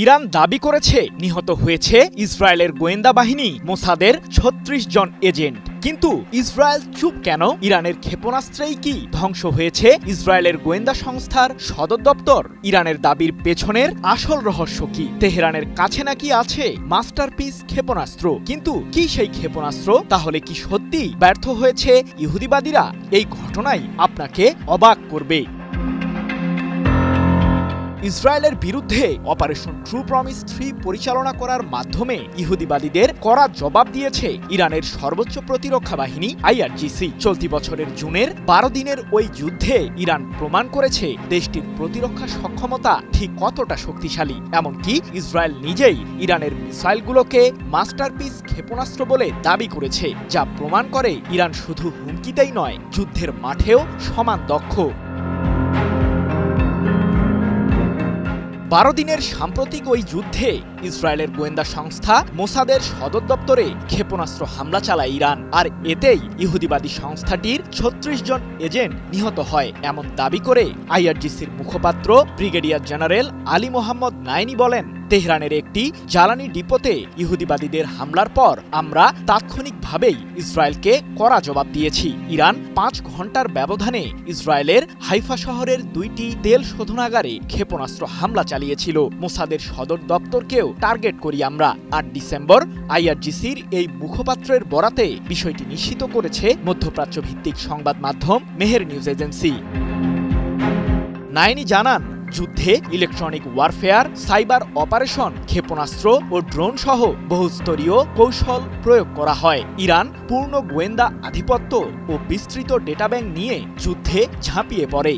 Iran দাবি করেছে নিহত হয়েছে ইসরায়েলের গোয়েন্দা বাহিনী মোসাদের ৩৬ জন এজেন্ট। কিন্তু ইসরায়েল চুপ কেন? ইরানের ক্ষেপণাস্ত্রেই কি ধ্বংস হয়েছে ইসরায়েলের গোয়েন্দা সংস্থার সদর দপ্তর? ইরানের দাবির পেছনের আসল রহস্য কি? তেহরানের কাছে নাকি আছে মাস্টারপিস ক্ষেপণাস্ত্র? কিন্তু কি সেই ক্ষেপণাস্ত্র? তাহলে কি সত্যি ব্যর্থ হয়েছে ইহুদিবাদীরা? এই ঘটনাই আপনাকে অবাক করবে। ইসরায়েলের বিরুদ্ধে অপারেশন ট্রু প্রমিস 3 পরিচালনা করার মাধ্যমে ইহুদিবাদীদের কড়া জবাব দিয়েছে ইরানের সর্বোচ্চ প্রতিরক্ষা বাহিনী IRGC। চলতি বছরের জুনের 12 দিনের ওই যুদ্ধে ইরান প্রমাণ করেছে দেশটির প্রতিরক্ষা সক্ষমতা ঠিক কতটা শক্তিশালী। এমনকি ইসরায়েল নিজেই ইরানের মিসাইলগুলোকে মাস্টারপিস ক্ষেপণাস্ত্র বলে দাবি করেছে, যা প্রমাণ করে ইরান শুধু হুমকিতেই নয়, যুদ্ধের মাঠেও সমান দক্ষ। 12 দিনের সাম্প্রতিক ওই যুদ্ধে ইসরায়েলের গোয়েন্দা সংস্থা মোসাদের সদর দপ্তরে ক্ষেপণাস্ত্র হামলা চালায় ইরান, আর এতেই ইহুদিবাদী সংস্থাটির ৩৬ জন এজেন্ট নিহত হয় এমন দাবি করে IRGCর মুখপাত্র ব্রিগেডিয়ার জেনারেল আলী মোহাম্মদ নাইনি বলেন, তেহরানের একটি জ্বালানি ডিপোতে ইহুদিবাদীদের হামলার পর আমরা তাৎক্ষণিকভাবেই ইসরায়েলকে কড়া জবাব দিয়েছি। ইরান 5 ঘন্টার ব্যবধানে ইসরায়েলের হাইফা শহরের 2টি তেল শোধনাগারে ক্ষেপণাস্ত্র হামলা চালিয়েছিল। মোসাদের সদর দপ্তরকেও টার্গেট করি আমরা। 8 ডিসেম্বর IRGCর এই মুখপাত্রের বরাতে বিষয়টি নিশ্চিত করেছে মধ্যপ্রাচ্য ভিত্তিক সংবাদ মাধ্যম মেহের নিউজ এজেন্সি। নাইনি জানান, যুদ্ধে ইলেকট্রনিক ওয়ারফেয়ার, সাইবার অপারেশন, ক্ষেপণাস্ত্র ও ড্রোন সহ বহুস্তরীয় কৌশল প্রয়োগ করা হয়। ইরান পূর্ণ গোয়েন্দা আধিপত্য ও বিস্তৃত ডেটাব্যাংক নিয়ে যুদ্ধে ঝাঁপিয়ে পড়ে।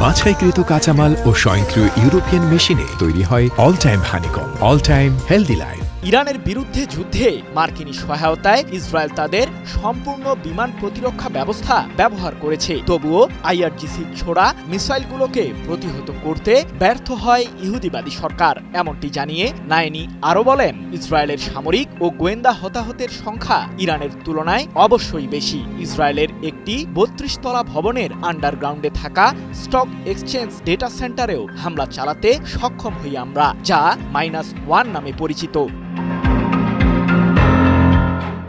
বাছাইকৃত কাঁচামাল ও স্বয়ংক্রিয় ইউরোপিয়ান মেশিনে তৈরি হয় all time honeycomb, all time healthy life. ইরানের বিরুদ্ধে যুদ্ধে মার্কিনী সহায়তায় ইসরায়েল তাদের সম্পূর্ণ বিমান প্রতিরক্ষা ব্যবস্থা ব্যবহার করেছে। তবুও IRGCর ছোড়া মিসাইলগুলোকে প্রতিহত করতে ব্যর্থ হয় ইহুদিবাদী সরকার, এমনটি জানিয়ে নাইনি আরও বলেন, ইসরায়েলের সামরিক ও গোয়েন্দা হতাহতের সংখ্যা ইরানের তুলনায় অবশ্যই বেশি। ইসরায়েলের একটি 32 তলা ভবনের আন্ডারগ্রাউন্ডে থাকা স্টক এক্সচেঞ্জ ডেটা সেন্টারেও হামলা চালাতে সক্ষম হই আমরা, যা -1 নামে পরিচিত।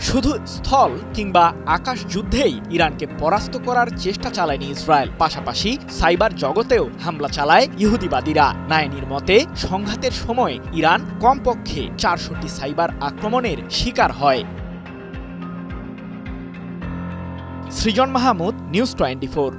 শুধু স্থল কিংবা আকাশ যুদ্ধেই ইরানকে পরাস্ত করার চেষ্টা চালায়নি ইসরায়েল, পাশাপাশি সাইবার জগতেও হামলা চালায় ইহুদিবাদীরা। নাইনির মতে, সংঘাতের সময় ইরান কমপক্ষে 400টি সাইবার আক্রমণের শিকার হয়। সৃজন মাহমুদ, নিউজ 24।